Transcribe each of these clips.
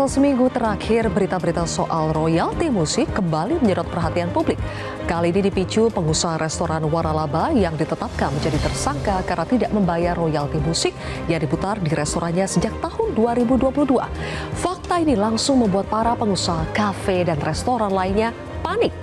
Selasa seminggu terakhir, berita-berita soal royalti musik kembali menyedot perhatian publik. Kali ini dipicu pengusaha restoran Waralaba yang ditetapkan menjadi tersangka karena tidak membayar royalti musik yang diputar di restorannya sejak tahun 2022. Fakta ini langsung membuat para pengusaha kafe dan restoran lainnya panik.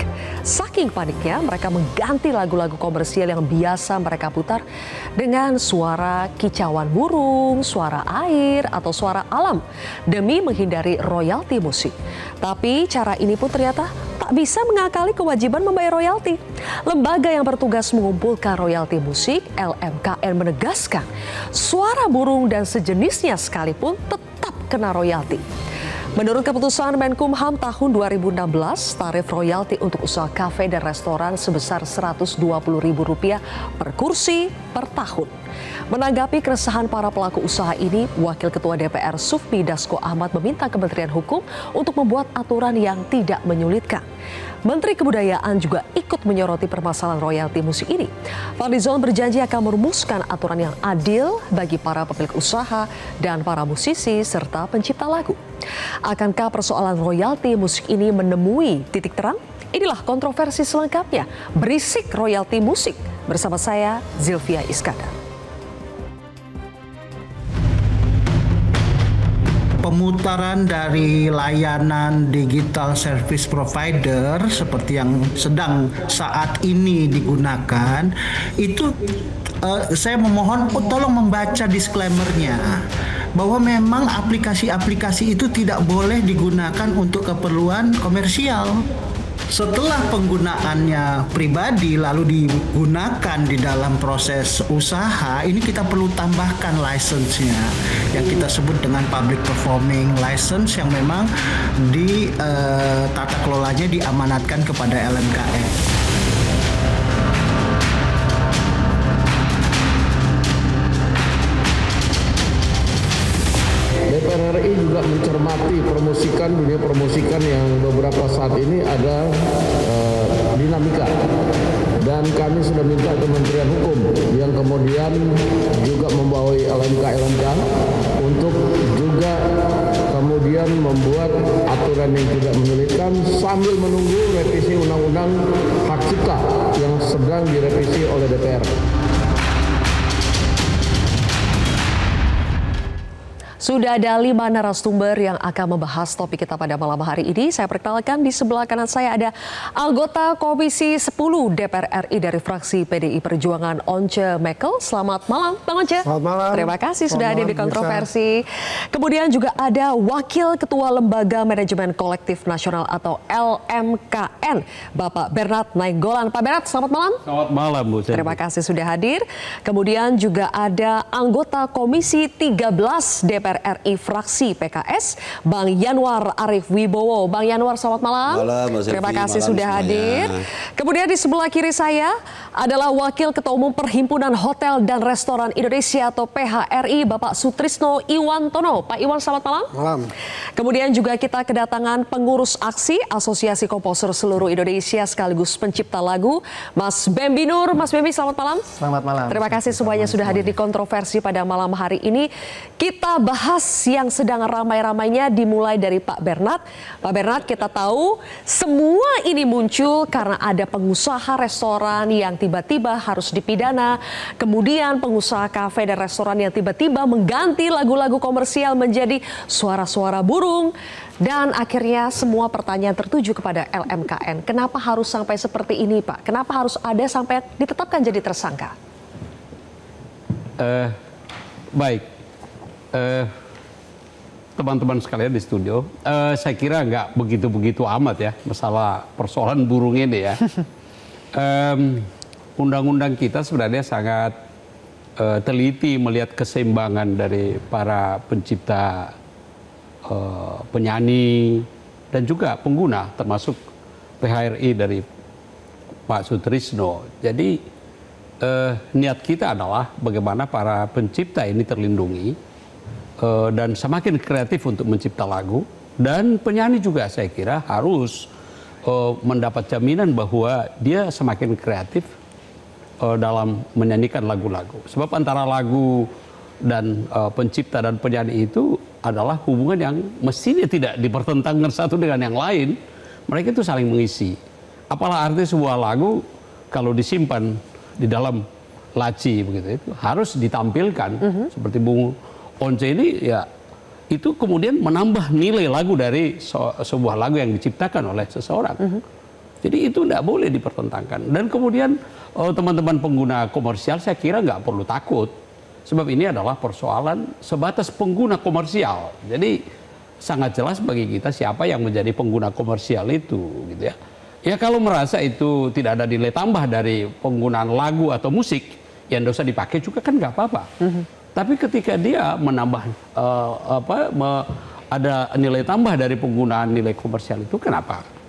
Saking paniknya, mereka mengganti lagu-lagu komersial yang biasa mereka putar dengan suara kicauan burung, suara air, atau suara alam demi menghindari royalti musik. Tapi cara ini pun ternyata tak bisa mengakali kewajiban membayar royalti. Lembaga yang bertugas mengumpulkan royalti musik, LMKN, menegaskan suara burung dan sejenisnya sekalipun tetap kena royalti. Menurut keputusan Menkumham tahun 2016, tarif royalti untuk usaha kafe dan restoran sebesar Rp120.000 per kursi per tahun. Menanggapi keresahan para pelaku usaha ini, Wakil Ketua DPR Sufmi Dasko Ahmad meminta Kementerian Hukum untuk membuat aturan yang tidak menyulitkan. Menteri Kebudayaan juga ikut menyoroti permasalahan royalti musik ini. Fadlizon berjanji akan merumuskan aturan yang adil bagi para pemilik usaha dan para musisi serta pencipta lagu. Akankah persoalan royalti musik ini menemui titik terang? Inilah kontroversi selengkapnya. Berisik royalti musik bersama saya, Zilvia Iskandar. Pemutaran dari layanan digital service provider seperti yang sedang saat ini digunakan itu saya memohon tolong membaca disclaimer-nya bahwa memang aplikasi-aplikasi itu tidak boleh digunakan untuk keperluan komersial. Setelah penggunaannya pribadi lalu digunakan di dalam proses usaha, ini kita perlu tambahkan license-nya yang kita sebut dengan public performing license yang memang di tata kelolanya diamanatkan kepada LMKN. DPR RI juga mencermati dunia promosikan yang beberapa saat ini ada dinamika, dan kami sudah minta Kementerian Hukum yang kemudian juga membawahi LMK untuk juga kemudian membuat aturan yang tidak menyulitkan sambil menunggu revisi Undang-Undang Hak Cipta yang sedang direvisi oleh DPR. Sudah ada 5 narasumber yang akan membahas topik kita pada malam hari ini. Saya perkenalkan, di sebelah kanan saya ada anggota Komisi 10 DPR RI dari fraksi PDI Perjuangan, Once Mekel. Selamat malam, Bang Once. Selamat malam. Terima kasih sudah hadir di kontroversi. Kemudian juga ada Wakil Ketua Lembaga Manajemen Kolektif Nasional atau LMKN, Bapak Bernard Nainggolan. Pak Bernard, selamat malam. Selamat malam, Bu. Terima kasih sudah hadir. Kemudian juga ada anggota Komisi 13 DPR RI fraksi PKS, Bang Yanwar Arif Wibowo. Bang Yanwar, selamat malam. Malam, Mas Terima Elvi. kasih Malam sudah semuanya. hadir. Kemudian di sebelah kiri saya adalah Wakil Ketua Umum Perhimpunan Hotel dan Restoran Indonesia atau PHRI, Bapak Sutrisno Iwantono. Pak Iwan, selamat malam. Malam. Kemudian juga kita kedatangan pengurus aksi Asosiasi Komposer Seluruh Indonesia sekaligus pencipta lagu, Mas Bembi Nur. Mas Bembi, selamat malam. Selamat malam. Terima kasih semuanya sudah hadir di kontroversi pada malam hari ini. Kita bahas yang sedang ramai-ramainya dimulai dari Pak Bernard. Pak Bernard, kita tahu semua ini muncul karena ada pengusaha restoran yang tiba-tiba harus dipidana. Kemudian pengusaha kafe dan restoran yang tiba-tiba mengganti lagu-lagu komersial menjadi suara-suara burung. Dan akhirnya semua pertanyaan tertuju kepada LMKN. Kenapa harus sampai seperti ini, Pak? Kenapa harus ada sampai ditetapkan jadi tersangka? Baik. Teman-teman sekalian di studio, saya kira nggak begitu-begitu amat ya masalah persoalan burung ini ya. Undang-undang kita sebenarnya sangat teliti melihat keseimbangan dari para pencipta, penyanyi, dan juga pengguna, termasuk PHRI dari Pak Sutrisno. Jadi niat kita adalah bagaimana para pencipta ini terlindungi, dan semakin kreatif untuk mencipta lagu, dan penyanyi juga saya kira harus mendapat jaminan bahwa dia semakin kreatif dalam menyanyikan lagu-lagu. Sebab antara lagu dan pencipta dan penyanyi itu adalah hubungan yang mestinya tidak dipertentangkan satu dengan yang lain. Mereka itu saling mengisi. Apalah arti sebuah lagu kalau disimpan di dalam laci begitu itu harus ditampilkan. Seperti Bung Once ini ya itu kemudian menambah nilai lagu dari sebuah lagu yang diciptakan oleh seseorang. Jadi itu tidak boleh dipertentangkan. Dan kemudian teman-teman pengguna komersial saya kira nggak perlu takut. Sebab ini adalah persoalan sebatas pengguna komersial. Jadi sangat jelas bagi kita siapa yang menjadi pengguna komersial itu, gitu ya. Ya kalau merasa itu tidak ada nilai tambah dari penggunaan lagu atau musik, yang tidak usah dipakai juga kan nggak apa-apa. Tapi ketika dia menambah ada nilai tambah dari penggunaan nilai komersial itu,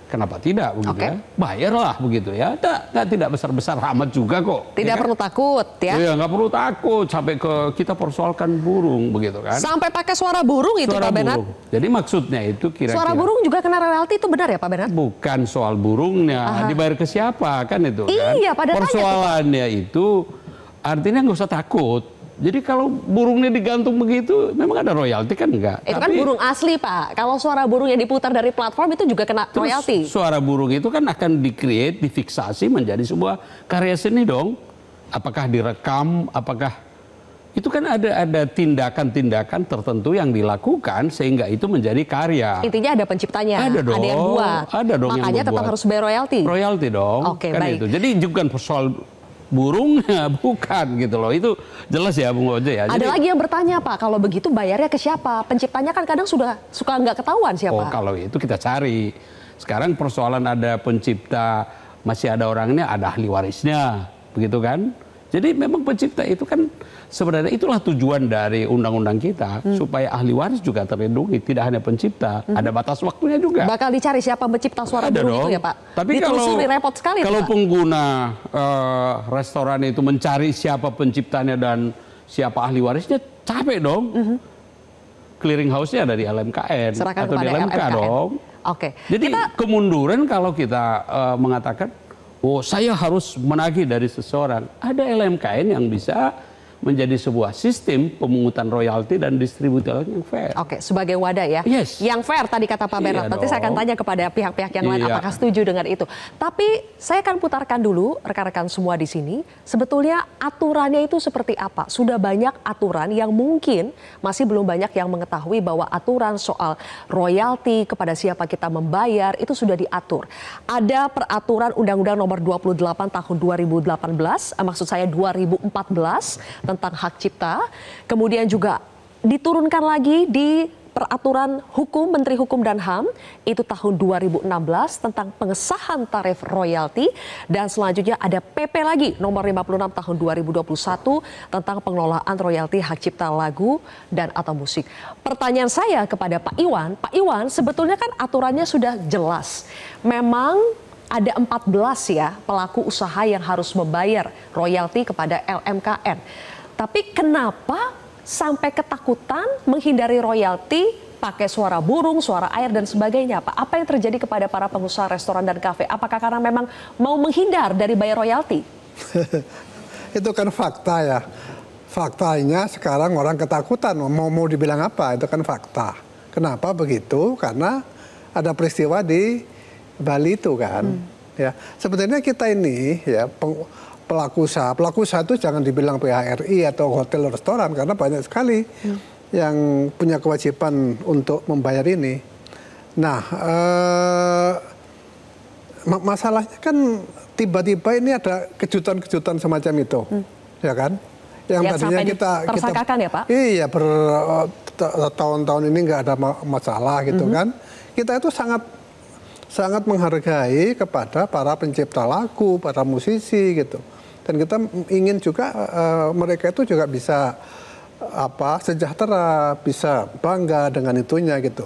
Kenapa tidak begitu ya? Bayarlah begitu ya. Tidak besar-besar amat juga kok. Tidak perlu takut ya? Iya, nggak perlu takut sampai kita persoalkan burung begitu kan? Sampai pakai suara burung itu Pak Bernard? Jadi maksudnya itu kira-kira. Suara burung juga kena royalti itu benar ya Pak Bernard? Bukan soal burungnya, dibayar ke siapa kan itu kan? Iya, pada persoalannya itu artinya nggak usah takut. Jadi kalau burungnya digantung begitu, memang ada royalti kan enggak? Itu kan burung asli Pak. Kalau suara burung yang diputar dari platform itu juga kena royalti. Suara burung itu kan akan di-create, difiksasi menjadi sebuah karya seni dong. Apakah direkam, apakah itu kan ada tindakan-tindakan tertentu yang dilakukan sehingga itu menjadi karya. Intinya ada penciptanya, ada dong, ada yang buat. Ada dong. Makanya tetap harus bayar royalti. Royalti dong. Oke, kan baik. Itu. Jadi bukan soal burungnya, bukan gitu loh. Itu jelas ya Bung Oce ya. Ada lagi yang bertanya Pak, kalau begitu bayarnya ke siapa? Penciptanya kan kadang suka nggak ketahuan siapa. Oh kalau itu kita cari. Sekarang persoalan ada pencipta, masih ada orangnya, ada ahli warisnya, begitu kan? Jadi memang pencipta itu kan sebenarnya itulah tujuan dari undang-undang kita, supaya ahli waris juga terlindungi, tidak hanya pencipta, ada batas waktunya juga. Bakal dicari siapa pencipta suara burung itu ya Pak? Tapi repot sekali kalau Pak. pengguna restoran itu mencari siapa penciptanya dan siapa ahli warisnya, capek dong. Clearing house-nya ada di LMKN Serahkan atau di LMK dong. Oke. Jadi kemunduran kalau kita mengatakan, oh saya harus menagih dari seseorang. Ada LMKN yang bisa menjadi sebuah sistem pemungutan royalti dan distribusi yang fair. Oke, sebagai wadah ya. Yes. Yang fair tadi kata Pak Bernard. Nanti saya akan tanya kepada pihak-pihak yang lain apakah setuju dengan itu. Tapi saya akan putarkan dulu rekan-rekan semua di sini. Sebetulnya aturannya itu seperti apa? Sudah banyak aturan yang mungkin masih belum banyak yang mengetahui bahwa aturan soal royalti kepada siapa kita membayar itu sudah diatur. Ada peraturan Undang-Undang Nomor 28 Tahun 2018, maksud saya 2014 tentang hak cipta, kemudian juga diturunkan lagi di peraturan hukum Menteri Hukum dan HAM itu tahun 2016 tentang pengesahan tarif royalti, dan selanjutnya ada PP lagi nomor 56 tahun 2021 tentang pengelolaan royalti hak cipta lagu dan atau musik. Pertanyaan saya kepada Pak Iwan sebetulnya kan aturannya sudah jelas. Memang ada 14 ya pelaku usaha yang harus membayar royalti kepada LMKN. Tapi kenapa sampai ketakutan menghindari royalti, pakai suara burung, suara air dan sebagainya Pak? Apa yang terjadi kepada para pengusaha restoran dan kafe? Apakah karena memang mau menghindar dari bayar royalti? Itu kan fakta ya. Faktanya sekarang orang ketakutan, mau dibilang apa, itu kan fakta. Kenapa begitu? Karena ada peristiwa di Bali itu kan. Ya, sebenarnya kita ini ya pelaku usaha itu jangan dibilang PHRI atau hotel restoran karena banyak sekali yang punya kewajiban untuk membayar ini. Nah, masalahnya kan tiba-tiba ini ada kejutan-kejutan semacam itu, ya kan? Yang tadinya kita tersangkakan ya Pak? Iya, bertahun-tahun ini nggak ada masalah gitu kan? Kita itu sangat menghargai kepada para pencipta lagu, para musisi gitu. Dan kita ingin juga mereka itu juga bisa sejahtera, bisa bangga dengan itunya gitu.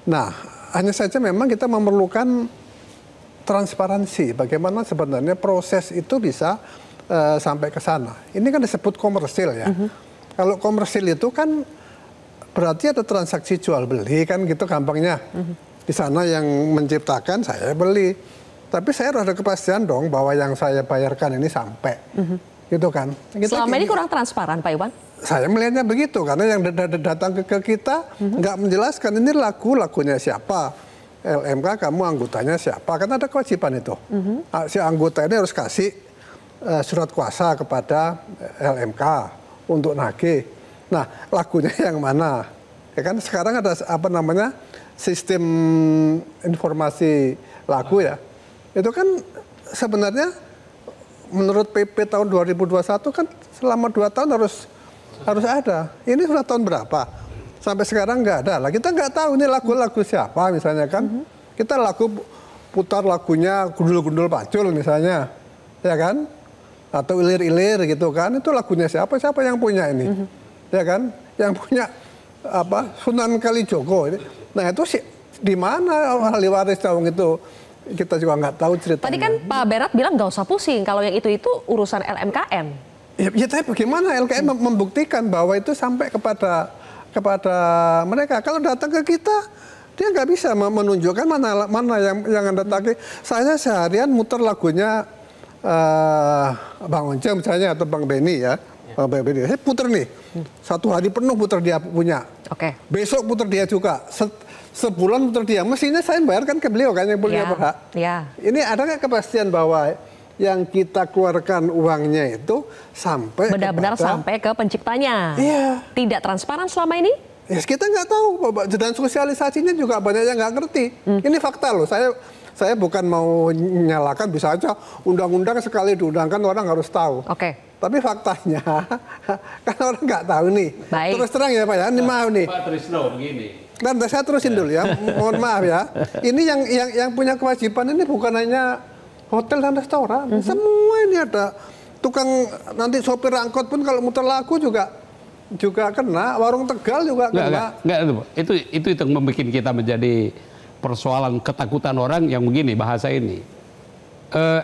Nah, hanya saja memang kita memerlukan transparansi. Bagaimana sebenarnya proses itu bisa sampai ke sana. Ini kan disebut komersil ya. Kalau komersil itu kan berarti ada transaksi jual beli kan gitu gampangnya. Di sana yang menciptakan saya beli. Tapi saya harus ada kepastian dong bahwa yang saya bayarkan ini sampai, gitu kan. Selama ini kurang transparan Pak Iwan? Saya melihatnya begitu, karena yang datang ke kita nggak menjelaskan ini lagunya siapa, LMK kamu anggotanya siapa, kan ada kewajiban itu. Si anggota ini harus kasih surat kuasa kepada LMK untuk nagih. Nah, lagunya yang mana? Ya kan sekarang ada apa namanya sistem informasi lagu ya. Itu kan sebenarnya menurut PP tahun 2021 kan selama 2 tahun harus ada. Ini sudah tahun berapa? Sampai sekarang nggak ada. Lah kita nggak tahu ini lagu siapa misalnya kan. Kita putar lagunya Gundul-Gundul Pacul misalnya. Ya kan? Atau Ilir-Ilir gitu kan. Itu lagunya siapa? Siapa yang punya ini? Ya kan? Yang punya apa? Sunan Kalijogo ini. Nah, itu sih di mana ahli waris Cawang itu? Kita juga nggak tahu ceritanya. Tadi kan Pak Berat bilang nggak usah pusing kalau yang itu urusan LMKN. Ya tapi bagaimana LKN membuktikan bahwa itu sampai kepada mereka? Kalau datang ke kita, dia nggak bisa menunjukkan mana yang Anda tagih. Saya seharian muter lagunya Bang Once misalnya atau Bang Benny ya. Bang Benny, saya puter nih. 1 hari penuh puter dia punya. Oke. Besok puter dia juga. Sebulan puter dia. Mestinya saya bayarkan ke beliau kan yang punya berhak. Ya. Ini ada nggak kepastian bahwa yang kita keluarkan uangnya itu sampai benar-benar sampai ke penciptanya. Iya. Tidak transparan selama ini? Ya kita nggak tahu, dan sosialisasinya juga banyak yang nggak ngerti. Ini fakta loh. Saya bukan mau nyalakan, bisa aja undang-undang sekali diundangkan orang harus tahu. Oke. Tapi faktanya kan orang nggak tahu nih. Baik. Terus terang ya Pak ya, ini maaf nih. Pak Trisno begini. Dan saya terusin dulu ya, mohon maaf ya. Ini yang punya kewajiban ini bukan hanya hotel dan restoran, semua ini ada. Tukang nanti sopir angkot pun kalau muter lagu juga kena, warung Tegal juga kena. Enggak, itu yang membuat kita menjadi persoalan ketakutan orang yang begini bahasa ini.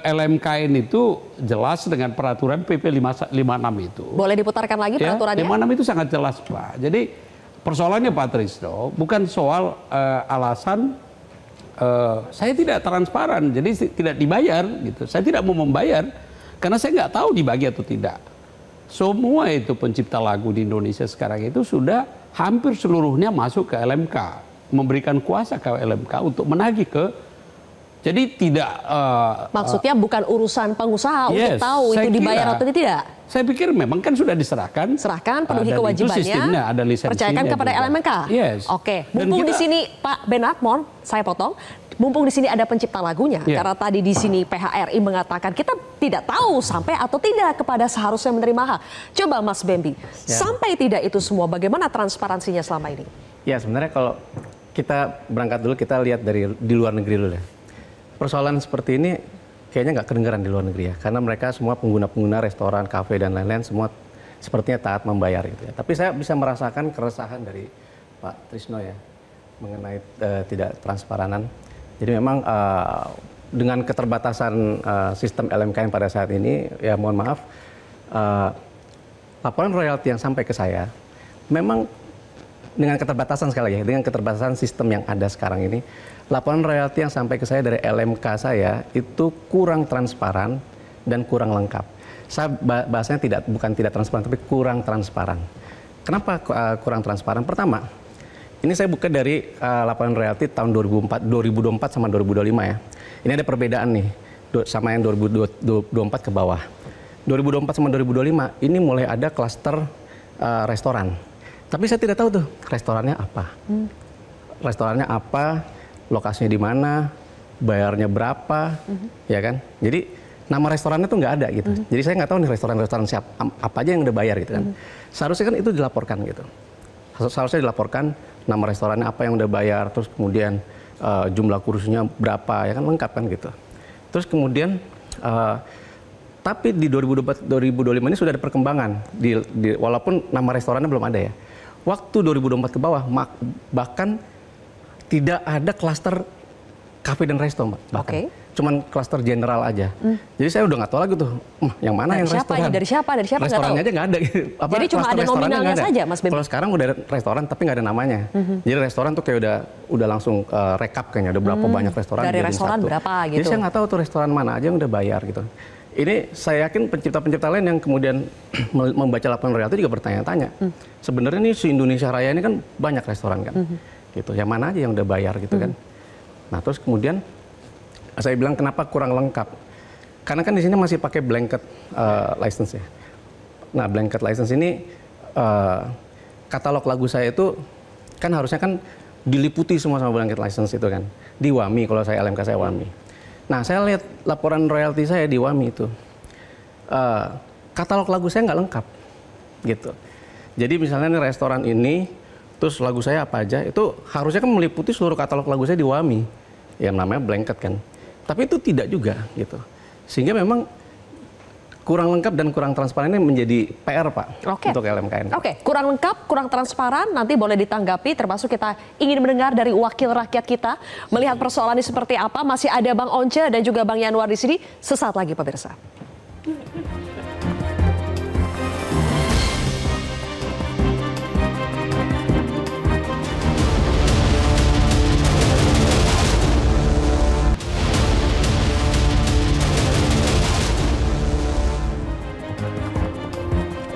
LMKN itu jelas dengan peraturan PP 556 itu. Boleh diputarkan lagi peraturannya? 56 itu sangat jelas, Pak. Jadi persoalannya Pak Trisno bukan soal alasan saya tidak transparan, jadi tidak dibayar gitu. Saya tidak mau membayar karena saya nggak tahu dibagi atau tidak. Semua itu pencipta lagu di Indonesia sekarang itu sudah hampir seluruhnya masuk ke LMK, memberikan kuasa ke LMK untuk menagih ke. Jadi tidak. Maksudnya bukan urusan pengusaha untuk tahu itu dibayar atau tidak. Saya pikir memang kan sudah diserahkan. Serahkan, penuhi kewajibannya. Ada lisensinya. Percayakan kepada LMK. Yes. Oke. Mumpung di sini Pak Benat, mohon saya potong. Mumpung di sini ada pencipta lagunya. Karena tadi di sini PHRI mengatakan kita tidak tahu sampai atau tidak kepada seharusnya menerima hak. Coba Mas Bembi, sampai tidak itu semua, bagaimana transparansinya selama ini? Ya sebenarnya kalau kita berangkat dulu, kita lihat dari di luar negeri dulu ya. Persoalan seperti ini kayaknya nggak kedengaran di luar negeri ya, karena mereka semua pengguna-pengguna restoran, kafe dan lain-lain semua sepertinya taat membayar gitu ya. Tapi saya bisa merasakan keresahan dari Pak Trisno ya mengenai tidak transparanan. Jadi memang dengan keterbatasan sistem LMKN pada saat ini, ya mohon maaf, laporan royalti yang sampai ke saya memang dengan keterbatasan sekali lagi, dengan keterbatasan sistem yang ada sekarang ini, laporan royalti yang sampai ke saya dari LMK saya itu kurang transparan dan kurang lengkap. Saya bahasanya bukan tidak transparan, tapi kurang transparan. Kenapa kurang transparan? Pertama, ini saya buka dari laporan royalti tahun 2024 sama 2025 ya. Ini ada perbedaan nih sama yang 2024 ke bawah. 2024 sama 2025 ini mulai ada klaster restoran. Tapi saya tidak tahu tuh restorannya apa. Restorannya apa, lokasinya di mana, bayarnya berapa, ya kan? Jadi nama restorannya tuh nggak ada gitu. Jadi saya nggak tahu nih restoran siapa, apa aja yang udah bayar gitu kan. Seharusnya kan itu dilaporkan gitu. Seharusnya dilaporkan nama restorannya apa yang udah bayar, terus kemudian jumlah kursinya berapa, ya kan lengkap kan gitu. Terus kemudian tapi di 2025 ini sudah ada perkembangan, walaupun nama restorannya belum ada ya. Waktu 2024 ke bawah, bahkan tidak ada klaster kafe dan resto, Mbak. Bahkan. Cuman klaster general aja. Jadi saya udah nggak tahu lagi tuh, yang mana yang restoran. Dari siapa? Restorannya aja nggak ada. Jadi cuma ada nominalnya saja, Mas Bem. Kalau sekarang udah ada restoran, tapi nggak ada namanya. Jadi restoran tuh kayak udah langsung rekap kayaknya, udah berapa banyak restoran. Dari restoran satu. Berapa gitu. Jadi saya nggak tahu tuh restoran mana aja yang udah bayar gitu. Ini saya yakin pencipta-pencipta lain yang kemudian membaca laporan royalti juga bertanya-tanya. Sebenarnya nih si Indonesia Raya ini kan banyak restoran kan. Gitu. Yang mana aja yang udah bayar gitu kan. Nah, terus kemudian saya bilang kenapa kurang lengkap? Karena kan di sini masih pakai blanket license ya. Nah, blanket license ini katalog lagu saya itu kan harusnya kan diliputi semua sama blanket license itu kan. Di WAMI, kalau saya LMK saya WAMI. Nah, saya lihat laporan royalti saya di WAMI itu, katalog lagu saya nggak lengkap, gitu. Jadi misalnya nih restoran ini, terus lagu saya apa aja, itu harusnya kan meliputi seluruh katalog lagu saya di WAMI, yang namanya blanket kan. Tapi itu tidak juga, gitu. Sehingga memang kurang lengkap dan kurang transparan ini menjadi PR, Pak, untuk LMKN. Oke, kurang lengkap, kurang transparan, nanti boleh ditanggapi, termasuk kita ingin mendengar dari wakil rakyat kita, melihat persoalan ini seperti apa. Masih ada Bang Once dan juga Bang Yanuar di sini, sesaat lagi pemirsa.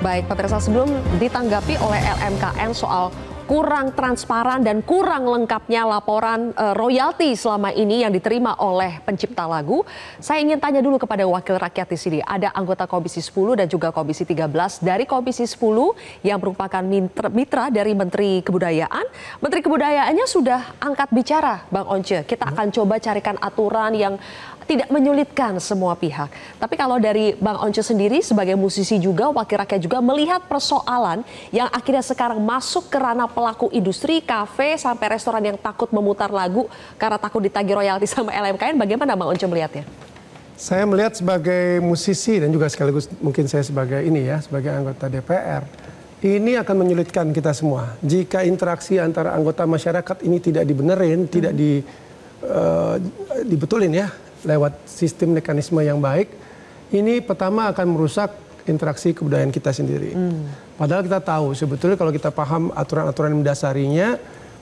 Baik, pemirsa, sebelum ditanggapi oleh LMKN soal kurang transparan dan kurang lengkapnya laporan royalti selama ini yang diterima oleh pencipta lagu, saya ingin tanya dulu kepada wakil rakyat di sini. Ada anggota Komisi 10 dan juga Komisi 13. Dari Komisi 10 yang merupakan mitra dari Menteri Kebudayaan. Menteri Kebudayaannya sudah angkat bicara, Bang Once. Kita akan coba carikan aturan yang tidak menyulitkan semua pihak. Tapi kalau dari Bang Once sendiri sebagai musisi juga, wakil rakyat juga, melihat persoalan yang akhirnya sekarang masuk ke ranah pelaku industri, kafe, sampai restoran yang takut memutar lagu karena takut ditagih royalti sama LMKN, bagaimana Bang Once melihatnya? Saya melihat sebagai musisi dan juga sekaligus mungkin saya sebagai sebagai anggota DPR, ini akan menyulitkan kita semua. Jika interaksi antara anggota masyarakat ini tidak dibenerin, tidak dibetulin ya, lewat sistem mekanisme yang baik, ini pertama akan merusak interaksi kebudayaan kita sendiri. Padahal kita tahu sebetulnya kalau kita paham aturan-aturan yang mendasarinya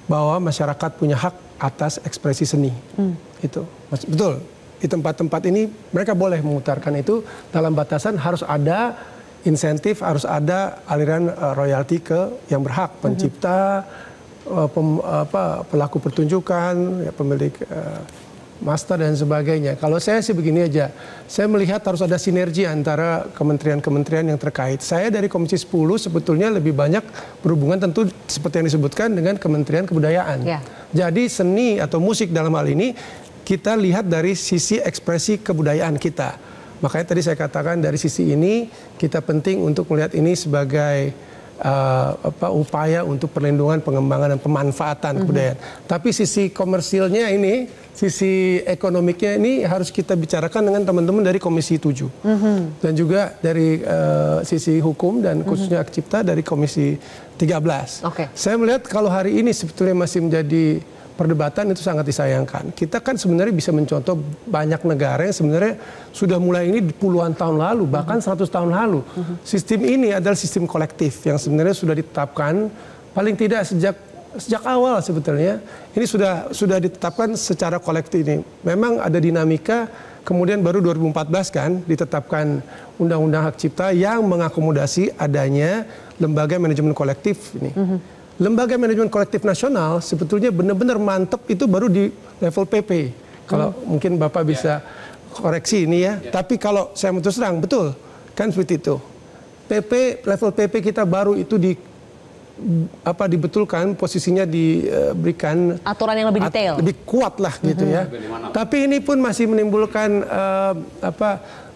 bahwa masyarakat punya hak atas ekspresi seni. Itu betul. Di tempat-tempat ini mereka boleh memutarkan itu dalam batasan harus ada insentif, harus ada aliran royalti ke yang berhak, pencipta, pelaku pertunjukan, ya, pemilik master dan sebagainya. Kalau saya sih begini aja, saya melihat harus ada sinergi antara kementerian-kementerian yang terkait. Saya dari Komisi 10 sebetulnya lebih banyak berhubungan tentu seperti yang disebutkan dengan Kementerian Kebudayaan. Yeah. Jadi seni atau musik dalam hal ini kita lihat dari sisi ekspresi kebudayaan kita. Makanya tadi saya katakan dari sisi ini kita penting untuk melihat ini sebagai upaya untuk perlindungan, pengembangan dan pemanfaatan kebudayaan. Tapi sisi komersilnya ini, sisi ekonomiknya ini harus kita bicarakan dengan teman-teman dari Komisi 7. Dan juga dari sisi hukum dan khususnya hak cipta dari Komisi 13. Saya melihat kalau hari ini sebetulnya masih menjadi perdebatan, itu sangat disayangkan. Kita kan sebenarnya bisa mencontoh banyak negara yang sebenarnya sudah mulai ini puluhan tahun lalu, bahkan 100 tahun lalu. Sistem ini adalah sistem kolektif yang sebenarnya sudah ditetapkan paling tidak sejak awal sebetulnya. Ini sudah ditetapkan secara kolektif ini. Memang ada dinamika, kemudian baru 2014 kan ditetapkan Undang-Undang Hak Cipta yang mengakomodasi adanya lembaga manajemen kolektif ini. Lembaga manajemen kolektif nasional sebetulnya benar-benar mantep itu baru di level PP. Kalau mungkin Bapak bisa koreksi ini ya. Tapi kalau saya mau terus terang, betul kan seperti itu. Level PP kita baru itu dibetulkan, posisinya diberikan aturan yang lebih detail, lebih kuat lah gitu ya. Tapi ini pun masih menimbulkan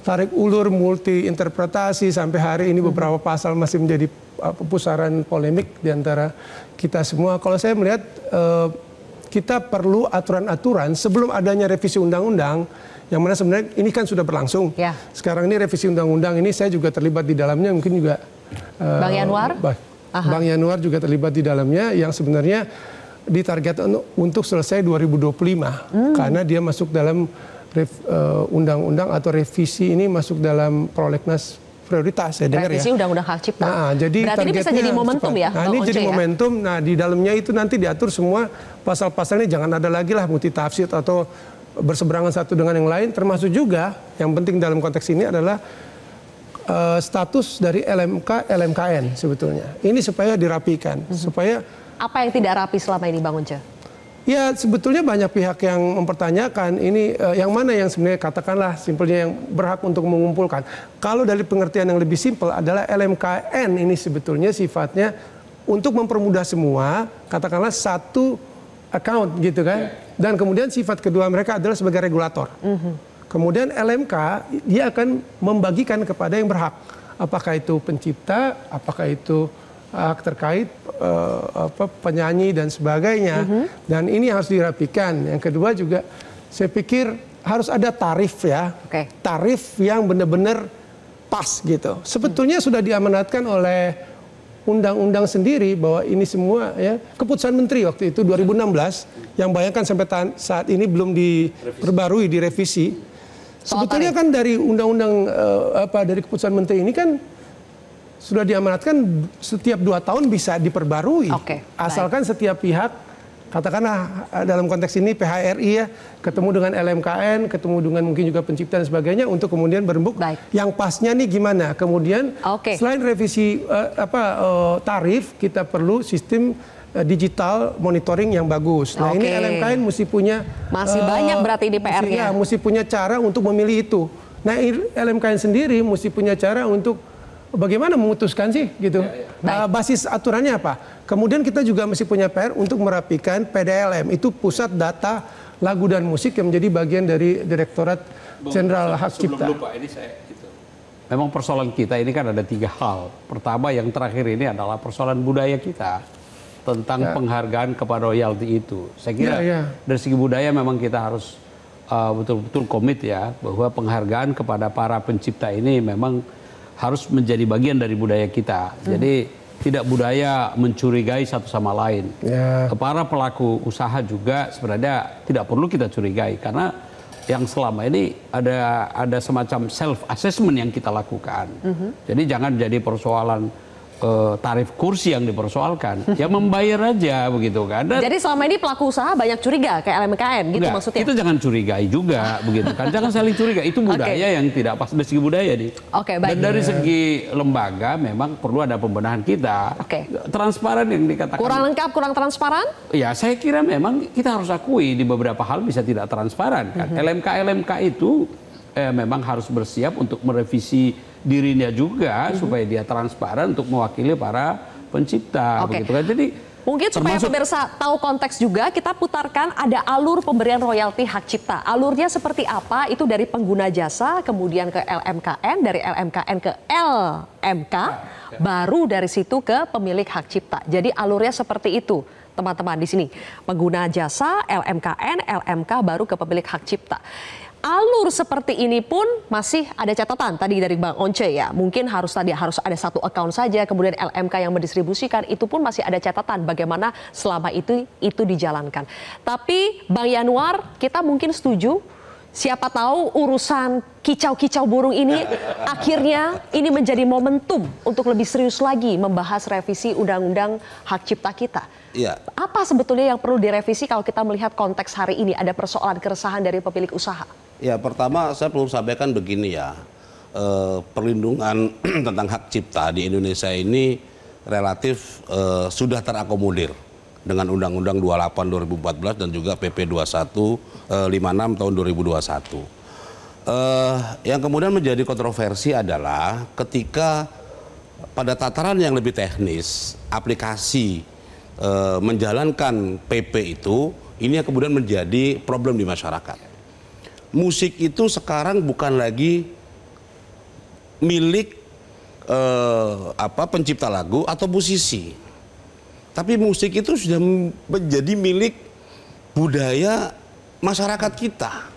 tarik ulur, multi interpretasi sampai hari ini beberapa pasal masih menjadi pusaran polemik di antara kita semua. Kalau saya melihat kita perlu aturan-aturan sebelum adanya revisi undang-undang, yang mana sebenarnya ini kan sudah berlangsung. Ya. Sekarang ini revisi undang-undang ini saya juga terlibat di dalamnya, mungkin juga Bang Yanuar. Bang Yanuar juga terlibat di dalamnya, yang sebenarnya ditargetkan untuk selesai 2025 karena dia masuk dalam undang-undang atau revisi ini masuk dalam prolegnas prioritas, saya dengar ya. Revisi Undang-Undang Hak Cipta. Nah, jadi berarti ini bisa jadi momentum ya? Nah, ini jadi momentum. Nah, di dalamnya itu nanti diatur semua pasal-pasalnya, jangan ada lagi lah multitafsir atau berseberangan satu dengan yang lain, termasuk juga yang penting dalam konteks ini adalah status dari LMKN sebetulnya. Ini supaya dirapikan, supaya apa yang tidak rapi selama ini, Bang Once? ya sebetulnya banyak pihak yang mempertanyakan ini yang mana yang sebenarnya katakanlah simpelnya yang berhak untuk mengumpulkan. Kalau dari pengertian yang lebih simpel adalah LMKN ini sebetulnya sifatnya untuk mempermudah semua, katakanlah satu account gitu kan. Dan kemudian sifat kedua mereka adalah sebagai regulator. Kemudian LMK dia akan membagikan kepada yang berhak. Apakah itu pencipta, apakah itu hak terkait penyanyi dan sebagainya. Dan ini harus dirapikan. Yang kedua juga saya pikir harus ada tarif ya. Tarif yang benar-benar pas gitu. Sebetulnya sudah diamanatkan oleh undang-undang sendiri bahwa ini semua ya keputusan menteri waktu itu 2016 yang bayangkan sampai saat ini belum diperbarui, direvisi. Sebetulnya kan dari undang-undang dari keputusan menteri ini kan sudah diamanatkan setiap 2 tahun bisa diperbarui. Asalkan setiap pihak katakanlah dalam konteks ini PHRI ya ketemu dengan LMKN, ketemu dengan mungkin juga pencipta dan sebagainya untuk kemudian berembuk yang pasnya nih gimana. Kemudian selain revisi tarif kita perlu sistem digital monitoring yang bagus. Nah ini LMKN mesti punya masih banyak berarti di PR-nya. Mesti punya cara untuk memilih itu. Nah LMKN sendiri mesti punya cara untuk bagaimana memutuskan sih gitu. Basis aturannya apa? Kemudian kita juga masih punya PR untuk merapikan PDLM. Itu pusat data lagu dan musik yang menjadi bagian dari Direktorat Jenderal Hak Cipta. Memang persoalan kita ini kan ada 3 hal. Pertama yang terakhir ini adalah persoalan budaya kita tentang penghargaan kepada royalti itu. Saya kira dari segi budaya memang kita harus betul-betul komit ya bahwa penghargaan kepada para pencipta ini memang harus menjadi bagian dari budaya kita. Jadi tidak budaya mencurigai satu sama lain. Para pelaku usaha juga sebenarnya tidak perlu kita curigai karena yang selama ini ada semacam self assessment yang kita lakukan. Jadi jangan jadi persoalan tarif kursi yang dipersoalkan, ya membayar aja begitu kan. Dan jadi selama ini pelaku usaha banyak curiga ke LMKN gitu maksudnya? Itu jangan curigai juga begitu kan, jangan saling curiga, itu budaya yang tidak pas dari segi budaya nih. Dan dari segi lembaga memang perlu ada pembenahan kita. Transparan yang dikatakan. Kurang lengkap, kurang transparan? Ya saya kira memang kita harus akui di beberapa hal bisa tidak transparan kan. LMK itu memang harus bersiap untuk merevisi dirinya juga supaya dia transparan untuk mewakili para pencipta begitu kan. Jadi mungkin supaya pemirsa tahu konteks juga kita putarkan ada alur pemberian royalti hak cipta. Alurnya seperti apa? Itu dari pengguna jasa kemudian ke LMKN, dari LMKN ke LMK, baru dari situ ke pemilik hak cipta. Jadi alurnya seperti itu. Teman-teman di sini pengguna jasa, LMKN, LMK baru ke pemilik hak cipta. Alur seperti ini pun masih ada catatan tadi dari Bang Once ya. Mungkin harus ada satu account saja, kemudian LMK yang mendistribusikan, itu pun masih ada catatan bagaimana selama itu dijalankan. Tapi Bang Yanuar, kita mungkin setuju, siapa tahu urusan kicau-kicau burung ini akhirnya ini menjadi momentum untuk lebih serius lagi membahas revisi Undang-Undang Hak Cipta kita. Apa sebetulnya yang perlu direvisi kalau kita melihat konteks hari ini ada persoalan keresahan dari pemilik usaha? Ya, pertama saya perlu sampaikan begini ya, perlindungan tentang hak cipta di Indonesia ini relatif sudah terakomodir dengan Undang-Undang 28 2014 dan juga PP 2156 tahun 2021. Yang kemudian menjadi kontroversi adalah ketika pada tataran yang lebih teknis, aplikasi menjalankan PP itu, ini yang kemudian menjadi problem di masyarakat. Musik itu sekarang bukan lagi milik pencipta lagu atau musisi, tapi musik itu sudah menjadi milik budaya masyarakat kita.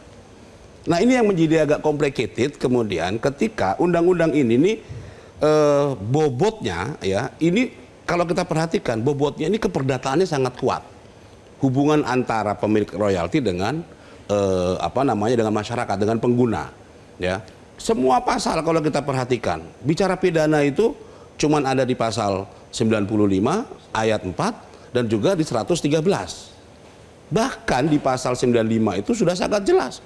Nah ini yang menjadi agak complicated kemudian ketika undang-undang ini nih bobotnya ya ini kalau kita perhatikan bobotnya ini keperdataannya sangat kuat, hubungan antara pemilik royalti dengan dengan masyarakat, dengan pengguna ya. Semua pasal kalau kita perhatikan bicara pidana itu cuman ada di pasal 95 ayat 4 dan juga di 113. Bahkan di pasal 95 itu sudah sangat jelas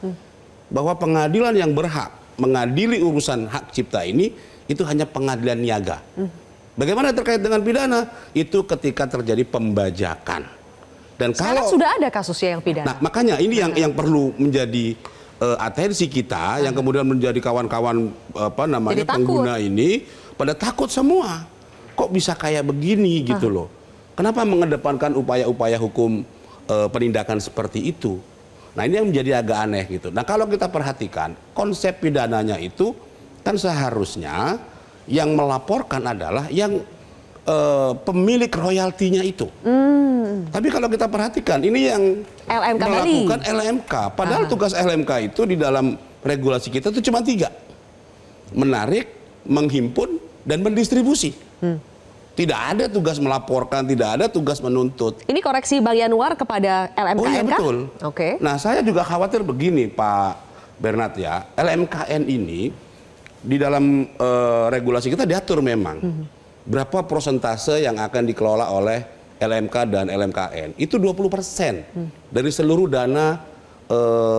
bahwa pengadilan yang berhak mengadili urusan hak cipta ini itu hanya pengadilan niaga. Bagaimana terkait dengan pidana? Itu ketika terjadi pembajakan. Dan sekarang kalau sudah ada kasusnya yang pidana. Nah, makanya ini yang perlu menjadi atensi kita, yang kemudian menjadi kawan-kawan pengguna ini pada takut semua. Kok bisa kayak begini gitu loh? Kenapa mengedepankan upaya-upaya hukum penindakan seperti itu? Nah, ini yang menjadi agak aneh gitu. Nah, kalau kita perhatikan konsep pidananya itu kan seharusnya yang melaporkan adalah yang pemilik royaltinya itu. Tapi kalau kita perhatikan ini yang LMK melakukan LMK. Padahal tugas LMK itu di dalam regulasi kita itu cuma 3. Menarik, menghimpun, dan mendistribusi. Tidak ada tugas melaporkan, tidak ada tugas menuntut. Ini koreksi Bang Yanuar kepada LMKN. Oh iya betul. Oke. Nah, saya juga khawatir begini Pak Bernard ya. LMKN ini di dalam regulasi kita diatur memang berapa persentase yang akan dikelola oleh LMK dan LMKN. Itu 20% dari seluruh dana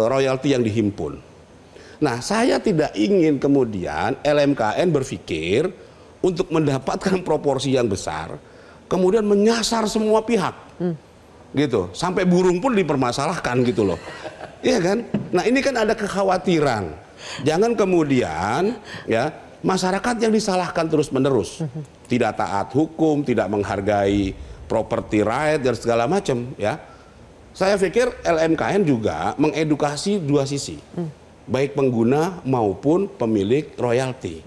royalti yang dihimpun. Nah, saya tidak ingin kemudian LMKN berpikir untuk mendapatkan proporsi yang besar, kemudian menyasar semua pihak, gitu. Sampai burung pun dipermasalahkan gitu loh, iya kan? Nah, ini kan ada kekhawatiran. Jangan kemudian ya masyarakat yang disalahkan terus-menerus, tidak taat hukum, tidak menghargai property right dan segala macam ya. Saya pikir LMKN juga mengedukasi dua sisi, baik pengguna maupun pemilik royalti.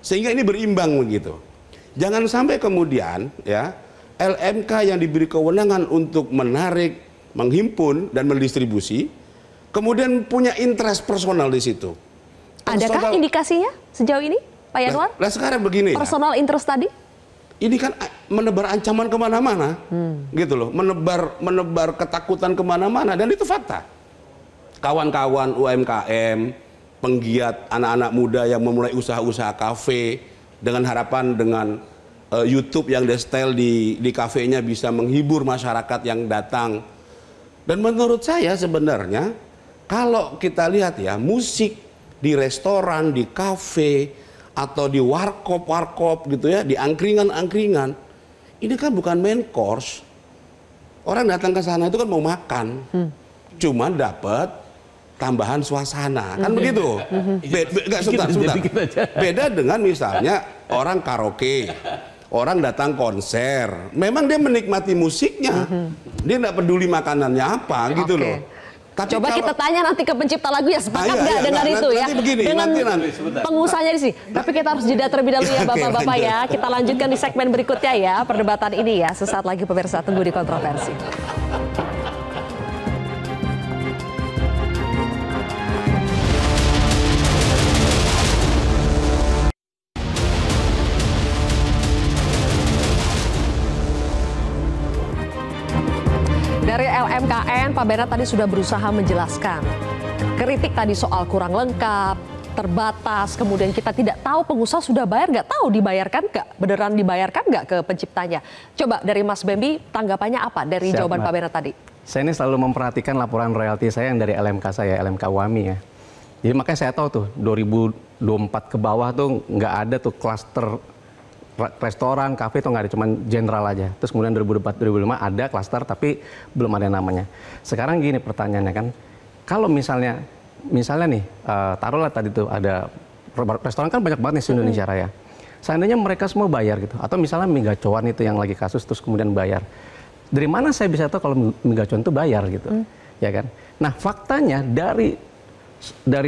Sehingga ini berimbang begitu. Jangan sampai kemudian ya LMK yang diberi kewenangan untuk menarik, menghimpun dan mendistribusi kemudian punya interest personal di situ. Adakah indikasinya sejauh ini, Pak Yanuar? Nah sekarang begini. Personal interest tadi? Ini kan menebar ancaman kemana-mana, gitu loh. Menebar ketakutan kemana-mana dan itu fakta. Kawan-kawan UMKM, penggiat anak-anak muda yang memulai usaha-usaha kafe dengan harapan dengan YouTube yang di-style di kafenya bisa menghibur masyarakat yang datang. Dan menurut saya sebenarnya kalau kita lihat ya musik di restoran, di kafe atau di warkop gitu ya, di angkringan-angkringan, ini kan bukan main course. Orang datang ke sana itu kan mau makan, cuma dapat tambahan suasana, kan begitu. Sebentar. Beda dengan misalnya orang karaoke, orang datang konser, memang dia menikmati musiknya, dia nggak peduli makanannya apa, gitu loh. Tapi coba kita tanya nanti ke pencipta lagu ya, sepakat nggak dengan itu ya? Begini, dengan pengusahanya di sini. Tapi kita harus jeda terlebih dahulu ya Bapak-Bapak ya. Kita lanjutkan di segmen berikutnya ya, perdebatan ini ya. Sesaat lagi pemirsa, tunggu di Kontroversi. Dari LMKN, Pak Bernard tadi sudah berusaha menjelaskan. Kritik tadi soal kurang lengkap, terbatas, kemudian kita tidak tahu pengusaha sudah bayar, nggak tahu dibayarkan nggak, beneran dibayarkan nggak ke penciptanya. Coba dari Mas Bembi, tanggapannya apa dari jawaban Pak Bernard tadi? Saya ini selalu memperhatikan laporan royalti saya yang dari LMK saya, LMK WAMI ya. Jadi makanya saya tahu tuh, 2024 ke bawah tuh nggak ada tuh klaster restoran, kafe itu nggak ada, cuma general aja. Terus kemudian 2004-2005 ada klaster tapi belum ada namanya. Sekarang gini pertanyaannya kan, kalau misalnya nih, taruhlah tadi tuh ada restoran kan banyak banget nih di Indonesia Raya. Seandainya mereka semua bayar gitu, atau misalnya Migacuan itu yang lagi kasus terus kemudian bayar. Dari mana saya bisa tahu kalau Migacuan itu bayar gitu, ya kan? Nah faktanya dari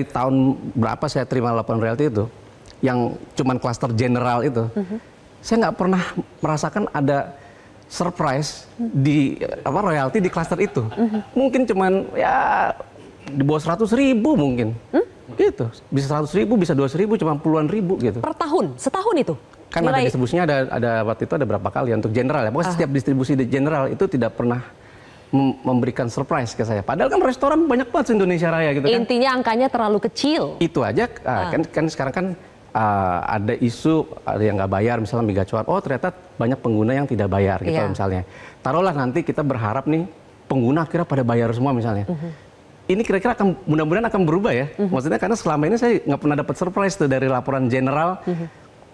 tahun berapa saya terima laporan royalti itu, yang cuman klaster general itu, saya nggak pernah merasakan ada surprise di royalti di klaster itu. Mungkin cuman ya di bawah 100.000 mungkin, gitu. Bisa 100.000, bisa 200.000, cuma puluhan ribu gitu. Per tahun, setahun itu? Kan ada distribusinya, ada waktu itu ada berapa kali untuk general ya. Pokoknya setiap distribusi di general itu tidak pernah memberikan surprise ke saya. Padahal kan restoran banyak banget di Indonesia Raya gitu kan. Intinya angkanya terlalu kecil. Itu aja kan sekarang kan ada isu ada yang nggak bayar misalnya Migacuan. Oh ternyata banyak pengguna yang tidak bayar gitu misalnya. Taruhlah nanti kita berharap nih pengguna akhirnya pada bayar semua misalnya. Ini kira-kira akan mudah-mudahan akan berubah ya. Maksudnya karena selama ini saya nggak pernah dapat surprise tuh dari laporan general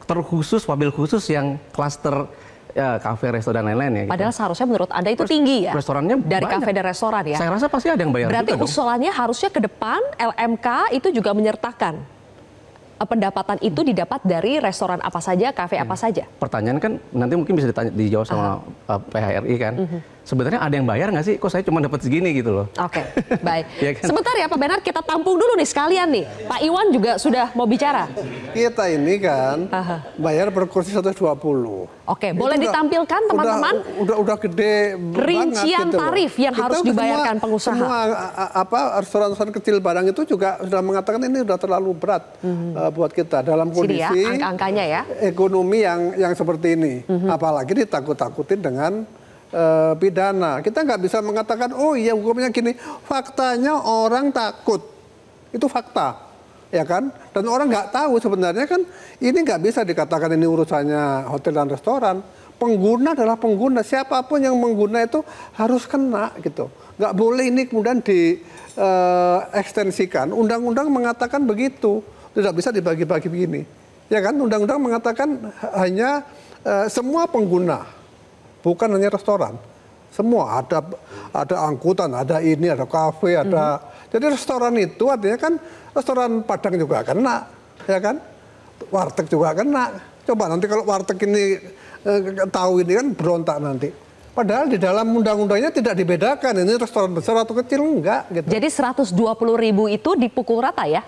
terkhusus mobil khusus yang klaster kafe, resto dan lain-lain ya. Gitu. Padahal seharusnya menurut Anda itu tinggi ya? Restorannya dari banyak. kafe dan restoran ya? Saya rasa pasti ada yang bayar. Berarti juga usulannya harusnya ke depan LMK itu juga menyertakan pendapatan itu didapat dari restoran apa saja, kafe apa saja. Pertanyaan kan nanti mungkin bisa dijawab sama PHRI kan. Sebenarnya ada yang bayar nggak sih? Kok saya cuma dapat segini gitu loh. Oke, baik. Ya kan? Sebentar ya Pak Bernard, kita tampung dulu nih sekalian nih. Pak Iwan juga sudah mau bicara. Kita ini kan bayar per kursi 120. Oke, boleh ditampilkan teman-teman? Udah gede rincian banget gitu tarif yang harus dibayarkan pengusaha. Semua restoran-restoran kecil barang itu juga sudah mengatakan ini sudah terlalu berat buat kita dalam kondisi Sini ya, angka-angkanya ya. Ekonomi yang seperti ini. Apalagi ditakut-takutin dengan pidana. Kita nggak bisa mengatakan, oh iya hukumnya gini. Faktanya orang takut. Itu fakta. Ya kan? Dan orang nggak tahu sebenarnya kan ini nggak bisa dikatakan ini urusannya hotel dan restoran. Pengguna adalah pengguna. Siapapun yang mengguna itu harus kena gitu. Nggak boleh ini kemudian diekstensikan. Undang-undang mengatakan begitu. Tidak bisa dibagi-bagi begini. Ya kan? Undang-undang mengatakan hanya semua pengguna. Bukan hanya restoran, semua ada angkutan, ada ini, ada kafe, ada. Jadi restoran itu artinya kan restoran Padang juga kena, ya kan? Warteg juga kena. Coba nanti kalau warteg ini tahu ini kan berontak nanti. Padahal di dalam undang-undangnya tidak dibedakan ini restoran besar atau kecil enggak. Gitu. Jadi 120.000 itu dipukul rata ya?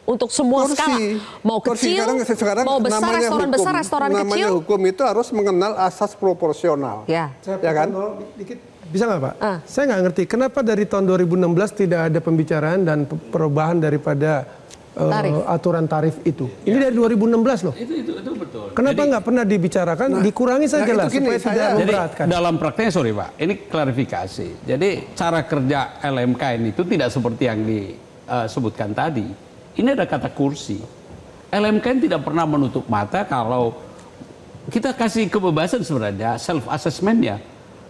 Untuk semua skala, mau kecil, sekarang mau besar, restoran hukum, besar, restoran kecil. Namanya hukum itu harus mengenal asas proporsional. Ya, ya kan? Dikit, bisa nggak Pak? Saya nggak ngerti kenapa dari tahun 2016 tidak ada pembicaraan dan perubahan daripada aturan tarif itu. Ini dari 2016 loh. Itu betul. Kenapa nggak pernah dibicarakan? Dikurangi saja lah supaya tidak memberatkan. Jadi dalam prakteknya, sorry Pak, ini klarifikasi. Jadi cara kerja LMK ini itu tidak seperti yang disebutkan tadi. Ini ada kata kursi. LMK tidak pernah menutup mata kalau kita kasih kebebasan sebenarnya self assessment ya.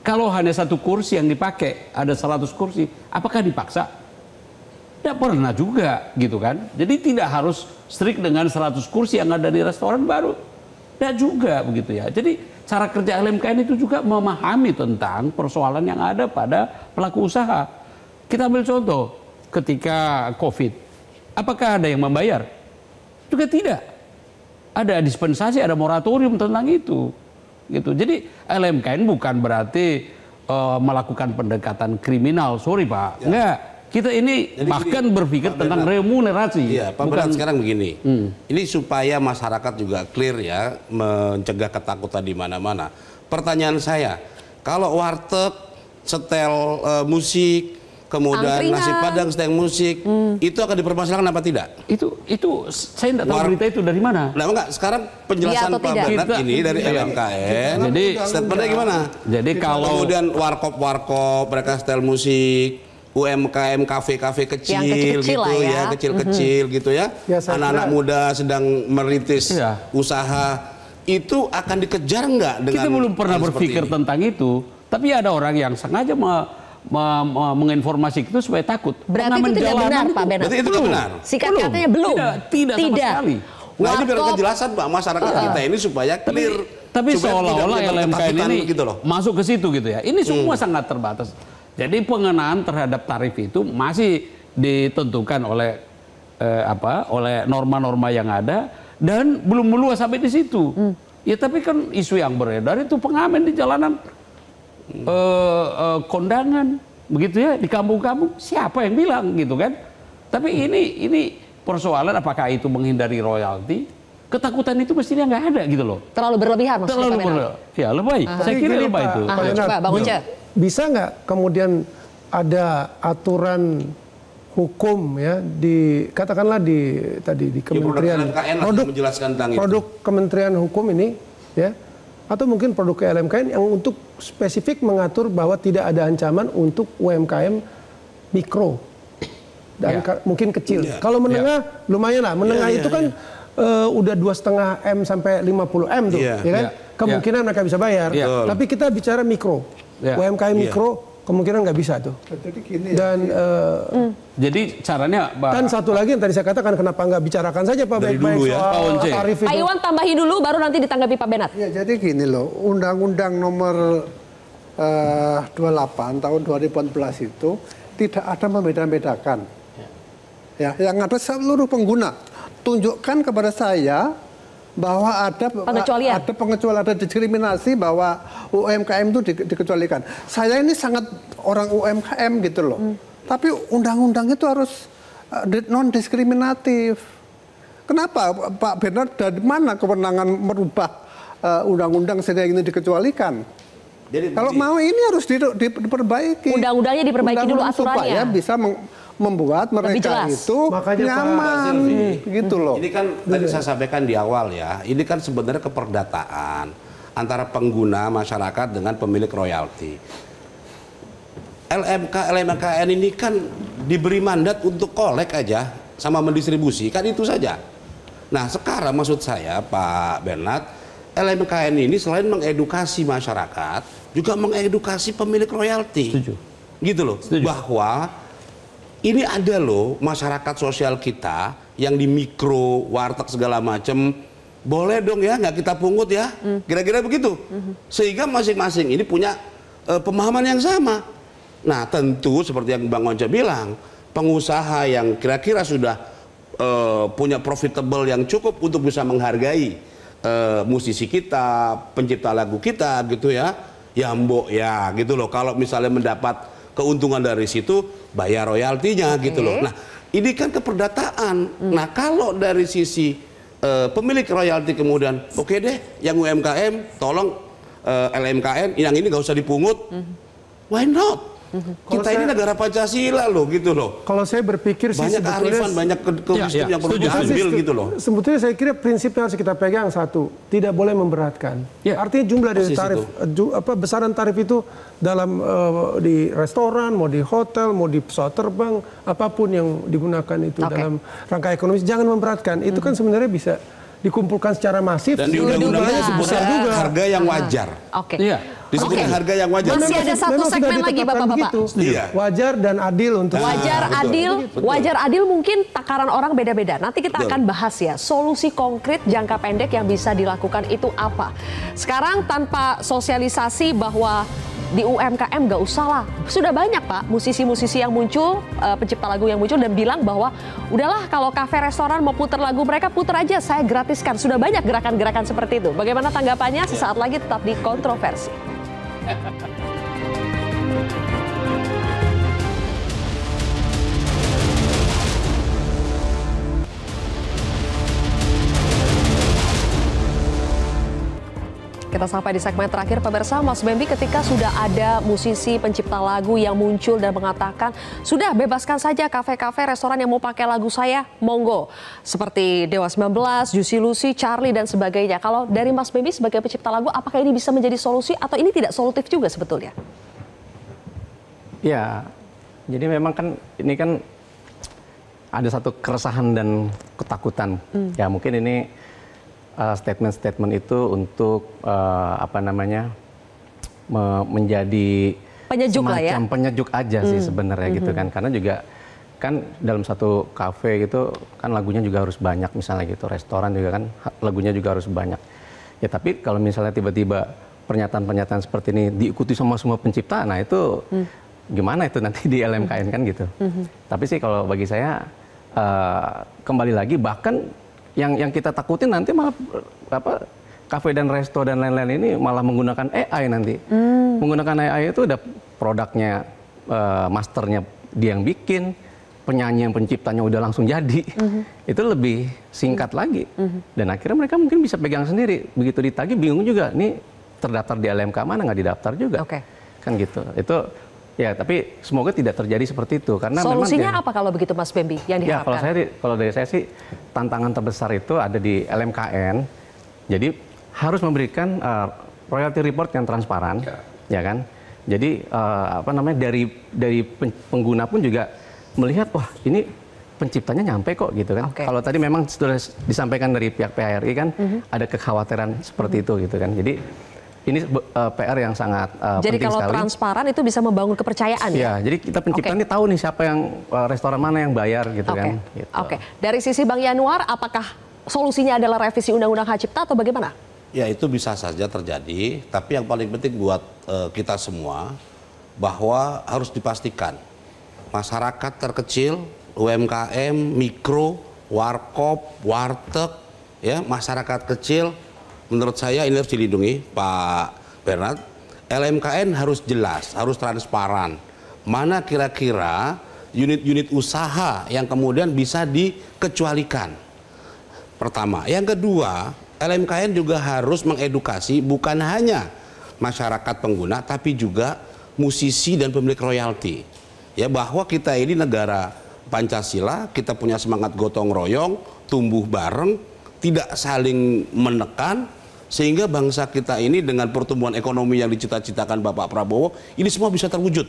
Kalau hanya satu kursi yang dipakai, ada 100 kursi, apakah dipaksa? Tidak pernah juga gitu kan. Jadi tidak harus strict dengan 100 kursi yang ada di restoran baru. Tidak juga begitu ya. Jadi cara kerja LMK itu juga memahami tentang persoalan yang ada pada pelaku usaha. Kita ambil contoh ketika COVID. Apakah ada yang membayar? Juga tidak. Ada dispensasi, ada moratorium tentang itu. Gitu. Jadi LMKN bukan berarti melakukan pendekatan kriminal, sorry Pak. Enggak. Kita ini jadi bahkan berpikir tentang remunerasi. Iya, Pak Bernard sekarang begini. Ini supaya masyarakat juga clear ya, mencegah ketakutan di mana-mana. Pertanyaan saya, kalau warteg, setel musik, kemudian nasi padang, setel musik, itu akan dipermasalahkan apa tidak? Itu saya tidak tahu berita itu dari mana. Nah, enggak, sekarang penjelasan Pak Bernard ini dari LMKN. Jadi statementnya gimana? Jadi kalau kemudian warkop mereka setel musik, UMKM kafe-kafe kecil gitu ya, kecil-kecil gitu ya. Anak-anak muda sedang merintis usaha, itu akan dikejar nggak dengan? Kita belum pernah berpikir tentang itu, tapi ada orang yang sengaja menginformasi itu supaya takut. Berarti itu tidak benar, Pak Bernard. Berarti itu tidak benar. Sikat katanya belum. Tidak sama sekali. Nah, ini biar kejelasan Pak masyarakat kita ini supaya clear. Tapi seolah-olah LMKN ini gitu loh, masuk ke situ gitu ya. Ini semua sangat terbatas. Jadi pengenaan terhadap tarif itu masih ditentukan oleh oleh norma-norma yang ada dan belum meluas sampai di situ. Ya tapi kan isu yang beredar itu pengamen di jalanan, kondangan, begitu ya, di kampung-kampung, siapa yang bilang gitu kan? Tapi ini persoalan apakah itu menghindari royalti? Ketakutan itu mestinya nggak ada gitu loh. Terlalu berlebihan maksudnya. Terlalu berlebihan. Ya lebay. Saya kira lebay itu. Coba Bang Uce. Bisa nggak kemudian ada aturan hukum ya katakanlah di Kementerian produk Kementerian Hukum ini ya, atau mungkin produk LMKN yang untuk spesifik mengatur bahwa tidak ada ancaman untuk UMKM mikro dan mungkin kecil. Kalau menengah lumayan lah, menengah itu kan udah 2,5 M sampai 50 M tuh, ya kan? Kemungkinan mereka bisa bayar. Tapi kita bicara mikro, UMKM mikro kemungkinan nggak bisa tuh. Jadi gini Dan Jadi caranya kan satu lagi yang tadi saya katakan, kenapa nggak bicarakan saja Pak Dari baik-baik dulu ya, Pak soal Once. tarif Pak itu. Iwan tambahin dulu, baru nanti ditanggapi Pak Benat. ya jadi gini loh, Undang-Undang nomor 28 tahun 2014 itu tidak ada membeda-bedakan. Ya, yang ada seluruh pengguna. Tunjukkan kepada saya bahwa ada Pengecualian. pengecualian, ada diskriminasi bahwa UMKM itu dikecualikan. Saya ini sangat orang UMKM gitu loh. Tapi undang-undang itu harus non diskriminatif. Kenapa Pak Bernard, dari mana kewenangan merubah undang-undang sehingga ini dikecualikan? Jadi Kalau mau ini harus diperbaiki. Undang-undangnya diperbaiki dulu Undang-undang aturannya. supaya bisa membuat Lebih mereka jelas. itu Makanya, Pak nyaman, gitu loh. Ini kan tadi saya sampaikan di awal ya, ini kan sebenarnya keperdataan antara pengguna masyarakat dengan pemilik royalti. LMKN ini kan diberi mandat untuk kolek aja sama mendistribusi, kan itu saja. Nah sekarang maksud saya Pak Bernard, LMKN ini selain mengedukasi masyarakat, juga mengedukasi pemilik royalti. Setuju. Gitu loh, Setuju. bahwa ini ada loh masyarakat sosial kita yang di mikro, warteg segala macam, boleh dong ya nggak kita pungut ya, kira-kira begitu. Sehingga masing-masing ini punya pemahaman yang sama. Nah tentu seperti yang Bang Once bilang, pengusaha yang kira-kira sudah punya profitable yang cukup untuk bisa menghargai musisi kita, pencipta lagu kita gitu ya, ya mbok ya gitu loh. Kalau misalnya mendapat keuntungan dari situ, bayar royaltinya gitu loh. Nah ini kan keperdataan. Nah kalau dari sisi pemilik royalti kemudian, oke deh yang UMKM tolong LMKN yang ini nggak usah dipungut, why not? Kita ini negara Pancasila loh gitu loh. Kalau saya berpikir sih Banyak kearifan, banyak wisdom yang perlu diambil gitu loh. Sebetulnya saya kira prinsipnya harus kita pegang satu, tidak boleh memberatkan. Ya, Artinya jumlah dari persis tarif, besaran tarif itu dalam di restoran, mau di hotel, mau di pesawat terbang, apapun yang digunakan itu dalam rangka ekonomis, jangan memberatkan. Itu kan sebenarnya bisa dikumpulkan secara masif. Dan di undang-undangnya disebutnya harga yang wajar. Oke. Iya. Disebutnya harga yang wajar. Masih ada satu Memang sudah segmen lagi ditetapkan Bapak-Bapak. begitu. Iya. Wajar dan adil untuk Wajar betul. adil, Betul. wajar adil mungkin takaran orang beda-beda. Nanti kita Betul. akan bahas ya, solusi konkret jangka pendek yang bisa dilakukan itu apa. Sekarang tanpa sosialisasi bahwa di UMKM nggak usah lah. Sudah banyak Pak musisi-musisi yang muncul, pencipta lagu yang muncul dan bilang bahwa udahlah kalau kafe restoran mau puter lagu mereka puter aja, saya gratiskan. Sudah banyak gerakan-gerakan seperti itu. Bagaimana tanggapannya? Sesaat lagi tetap di Kontroversi. Kita sampai di segmen terakhir pemirsa, Mas Bambi, ketika sudah ada musisi pencipta lagu yang muncul dan mengatakan sudah bebaskan saja kafe-kafe restoran yang mau pakai lagu saya, monggo. Seperti Dewa 19, Juicy Lucy, Charlie dan sebagainya. Kalau dari Mas Bambi sebagai pencipta lagu, apakah ini bisa menjadi solusi atau ini tidak solutif juga sebetulnya? Ya, jadi memang kan ini kan ada satu keresahan dan ketakutan. Ya mungkin ini statement-statement itu untuk menjadi penyejuk lah ya. semacam penyejuk aja sih sebenarnya gitu kan, karena juga kan dalam satu kafe gitu kan lagunya juga harus banyak misalnya gitu, restoran juga kan lagunya juga harus banyak ya. Tapi kalau misalnya tiba-tiba pernyataan-pernyataan seperti ini diikuti sama semua pencipta, nah itu gimana itu nanti di LMKN kan gitu. Tapi sih kalau bagi saya kembali lagi, bahkan yang kita takutin nanti malah kafe dan resto dan lain-lain ini malah menggunakan AI nanti. Menggunakan AI itu udah produknya, masternya dia yang bikin, penyanyi yang penciptanya udah langsung jadi. Itu lebih singkat lagi. Dan akhirnya mereka mungkin bisa pegang sendiri. Begitu ditagih bingung juga, ini terdaftar di LMK mana, nggak didaftar juga. Kan gitu. Itu ya, tapi semoga tidak terjadi seperti itu, karena solusinya memang apa kalau begitu Mas Bambi yang ya, diharapkan? kalau dari saya sih tantangan terbesar itu ada di LMKN. Jadi harus memberikan royalty report yang transparan, ya kan? Jadi dari pengguna pun juga melihat, wah ini penciptanya nyampe kok gitu kan. Kalau tadi memang sudah disampaikan dari pihak PHRI kan ada kekhawatiran seperti itu gitu kan. Jadi Ini PR yang sangat Jadi penting kalau sekali. transparan itu bisa membangun kepercayaan ya? Ya, jadi kita pencipta ini tahu nih siapa yang restoran mana yang bayar gitu kan. Gitu. Oke. Dari sisi Bang Yanuar, apakah solusinya adalah revisi Undang-Undang Hak Cipta atau bagaimana? Ya itu bisa saja terjadi, tapi yang paling penting buat kita semua bahwa harus dipastikan masyarakat terkecil, UMKM, mikro, warkop, warteg, ya masyarakat kecil, menurut saya ini harus dilindungi, Pak Bernard. LMKN harus jelas, harus transparan. Mana kira-kira unit-unit usaha yang kemudian bisa dikecualikan. Pertama, yang kedua, LMKN juga harus mengedukasi bukan hanya masyarakat pengguna, tapi juga musisi dan pemilik royalti. Ya bahwa kita ini negara Pancasila, kita punya semangat gotong royong, tumbuh bareng, tidak saling menekan, sehingga bangsa kita ini dengan pertumbuhan ekonomi yang dicita-citakan Bapak Prabowo, ini semua bisa terwujud.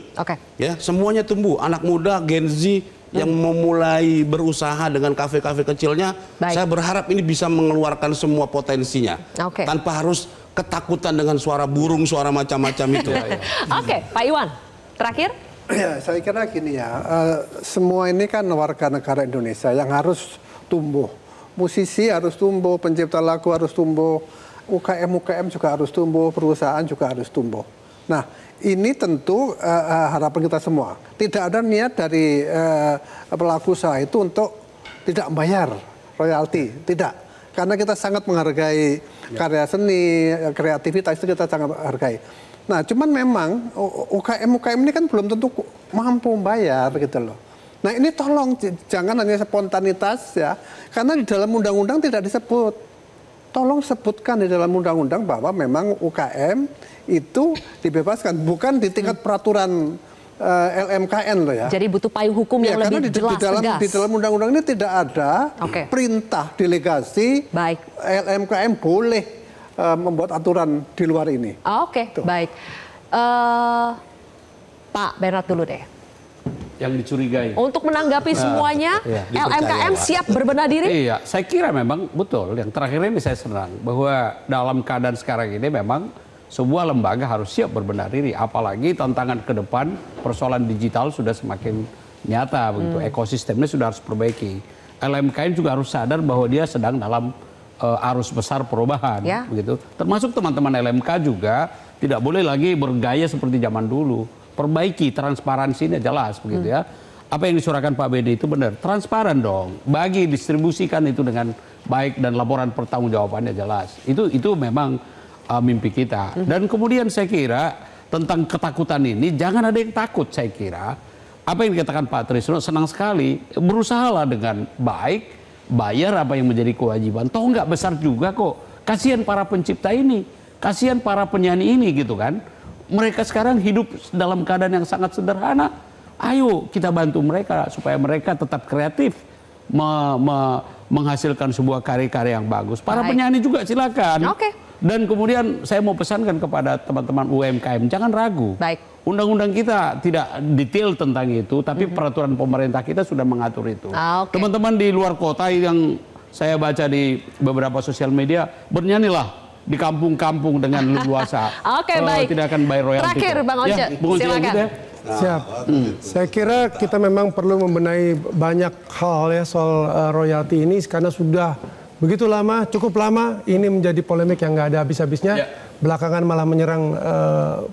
Ya, semuanya tumbuh, anak muda, Gen Z yang memulai berusaha dengan kafe-kafe kecilnya, saya berharap ini bisa mengeluarkan semua potensinya, tanpa harus ketakutan dengan suara burung, suara macam-macam itu. Oke, Pak Iwan, terakhir? Ya, saya kira gini ya, semua ini kan warga negara Indonesia yang harus tumbuh. Musisi harus tumbuh, pencipta lagu harus tumbuh, UKM juga harus tumbuh, perusahaan juga harus tumbuh. Nah, ini tentu harapan kita semua. Tidak ada niat dari pelaku usaha itu untuk tidak membayar royalti, tidak. Karena kita sangat menghargai karya seni, kreativitas itu kita sangat hargai. Nah, cuman memang UKM ini kan belum tentu mampu membayar gitu loh. Nah, ini tolong jangan hanya spontanitas ya, karena di dalam undang-undang tidak disebut. Tolong sebutkan di dalam undang-undang bahwa memang UKM itu dibebaskan, bukan di tingkat peraturan LMKN loh ya. Jadi butuh payung hukum yang lebih jelas, tegas. Di dalam undang-undang ini tidak ada perintah delegasi LMKN boleh membuat aturan di luar ini. Baik. Pak Bernard dulu deh. Yang dicurigai. Untuk menanggapi semuanya, LMKM siap berbenah diri? Iya, saya kira memang betul. Yang terakhir ini saya senang bahwa dalam keadaan sekarang ini memang sebuah lembaga harus siap berbenah diri. Apalagi tantangan ke depan persoalan digital sudah semakin nyata begitu. Ekosistemnya sudah harus perbaiki. LMKM juga harus sadar bahwa dia sedang dalam arus besar perubahan begitu. Termasuk teman-teman LMK juga tidak boleh lagi bergaya seperti zaman dulu. Perbaiki transparansinya jelas begitu ya. Apa yang disuarakan Pak Bede itu benar, transparan dong. Bagi distribusikan itu dengan baik dan laporan pertanggungjawabannya jelas. Itu memang mimpi kita. Dan kemudian saya kira tentang ketakutan ini jangan ada yang takut, saya kira. Apa yang dikatakan Pak Trisno senang sekali, berusahalah dengan baik, bayar apa yang menjadi kewajiban. Toh nggak besar juga kok. Kasihan para pencipta ini, kasihan para penyanyi ini gitu kan. Mereka sekarang hidup dalam keadaan yang sangat sederhana. Ayo kita bantu mereka supaya mereka tetap kreatif, menghasilkan sebuah karya-karya yang bagus. Para penyanyi juga silakan. Dan kemudian saya mau pesankan kepada teman-teman UMKM, jangan ragu. Undang-undang kita tidak detail tentang itu, tapi peraturan pemerintah kita sudah mengatur itu. Teman-teman di luar kota yang saya baca di beberapa sosial media, bernyanyilah di kampung-kampung dengan leluasa. Baik. Tidak akan bayar royalti. Terakhir Bang Once, silakan. Siap. Saya kira kita memang perlu membenahi banyak hal ya soal royalti ini karena sudah begitu lama, cukup lama ini menjadi polemik yang nggak ada habis-habisnya. Belakangan malah menyerang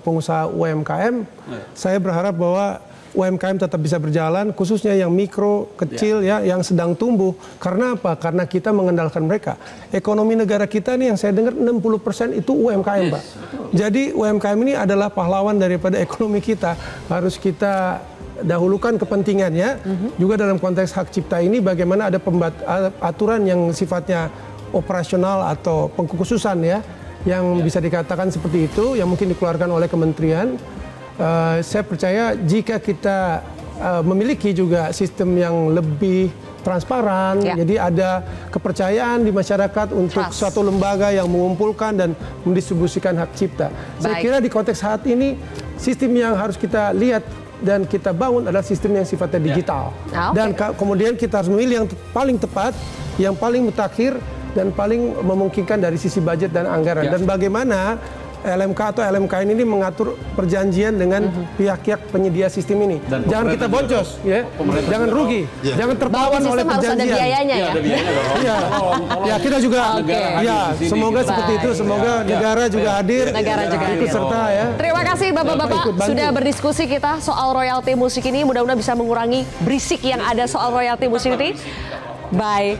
pengusaha UMKM. Saya berharap bahwa UMKM tetap bisa berjalan, khususnya yang mikro, kecil ya, yang sedang tumbuh. Karena apa? Karena kita mengandalkan mereka. Ekonomi negara kita nih yang saya dengar 60% itu UMKM, Pak. Jadi UMKM ini adalah pahlawan daripada ekonomi kita. Harus kita dahulukan kepentingannya. Juga dalam konteks hak cipta ini bagaimana ada aturan yang sifatnya operasional atau pengkhususan ya, yang bisa dikatakan seperti itu, yang mungkin dikeluarkan oleh kementerian. Saya percaya jika kita memiliki juga sistem yang lebih transparan, jadi ada kepercayaan di masyarakat untuk suatu lembaga yang mengumpulkan dan mendistribusikan hak cipta. Saya kira di konteks saat ini sistem yang harus kita lihat dan kita bangun adalah sistem yang sifatnya digital. Dan kemudian kita harus memilih yang paling tepat, yang paling mutakhir dan paling memungkinkan dari sisi budget dan anggaran. Dan bagaimana LMK atau LMKN ini mengatur perjanjian dengan pihak-pihak penyedia sistem ini. Dan jangan kita boncos, ya. Jangan rugi, jangan terpawan oleh harus ada perjanjian. biayanya ya. Iya, ya kita juga, ya semoga seperti itu, semoga negara juga hadir, ikut serta ya. Terima kasih Bapak-bapak sudah berdiskusi kita soal royalti musik ini. Mudah-mudahan bisa mengurangi berisik yang ada soal royalti musik ini. Bye.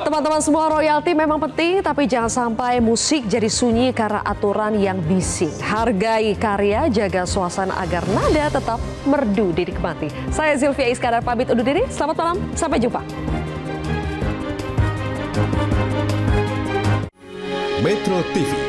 Teman-teman semua, royalti memang penting, tapi jangan sampai musik jadi sunyi karena aturan yang bising. Hargai karya, jaga suasana agar nada tetap merdu dinikmati. Saya Zilvia Iskandar pamit undur diri. Selamat malam, sampai jumpa. Metro TV